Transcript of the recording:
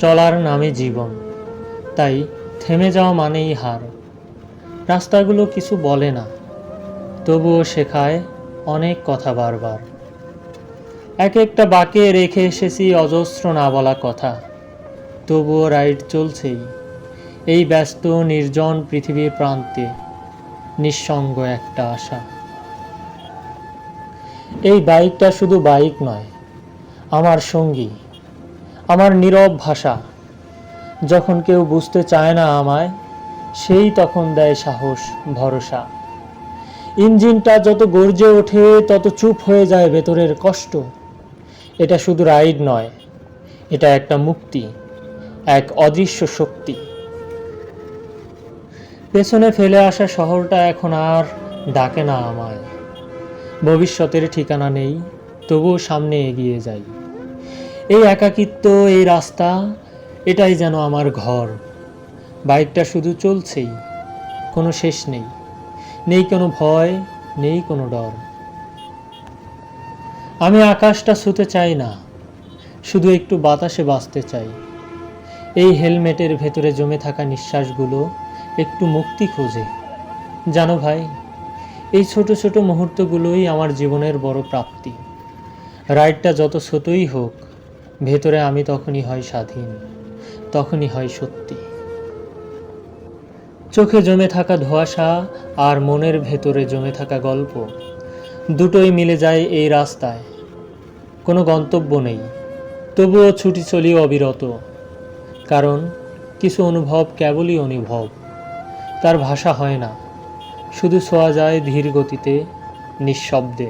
চলার নামে জীবন, তাই থেমে যাওয়া মানেই হার। রাস্তাগুলো কিছু বলে না, তবুও শেখায় অনেক কথা বারবার। এক একটা বাঁকে রেখে এসেছি অজস্র না বলা কথা, তবুও রাইড চলছেই এই ব্যস্ত নির্জন পৃথিবীর প্রান্তে, নিঃসঙ্গ একটা আশা। এই বাইকটা শুধু বাইক নয়, আমার সঙ্গী, আমার নীরব ভাষা। যখন কেউ বুঝতে চায় না আমায়, সেই তখন দেয় সাহস, ভরসা। ইঞ্জিনটা যত গর্জে ওঠে তত চুপ হয়ে যায় ভেতরের কষ্ট। এটা শুধু রাইড নয়, এটা একটা মুক্তি, এক অদৃশ্য শক্তি। পেছনে ফেলে আসা শহরটা এখন আর ডাকে না আমায়। ভবিষ্যতের ঠিকানা নেই, তবুও সামনে এগিয়ে যাই। এই একাকিত্ব, এই রাস্তা, এটাই যেন আমার ঘর। বাইকটা শুধু চলছেই, কোনো শেষ নেই, নেই কোনো ভয়, নেই কোনো ডর। আমি আকাশটা ছুঁতে চাই না, শুধু একটু বাতাসে বাঁচতে চাই। এই হেলমেটের ভেতরে জমে থাকা নিঃশ্বাসগুলো একটু মুক্তি খোঁজে। জানো ভাই, এই ছোট ছোট মুহূর্তগুলোই আমার জীবনের বড় প্রাপ্তি। রাইডটা যত ছোটই হোক, ভেতরে আমি তখনই হয় স্বাধীন, তখনই হয় সত্যি। চোখে জমে থাকা ধোঁয়াশা আর মনের ভেতরে জমে থাকা গল্প, দুটোই মিলে যায় এই রাস্তায়। কোনো গন্তব্য নেই, তবুও ছুটি চলি অবিরত। কারণ কিছু অনুভব কেবলই অনুভব, তার ভাষা হয় না, শুধু ছোঁয়া যায় ধীর গতিতে, নিঃশব্দে।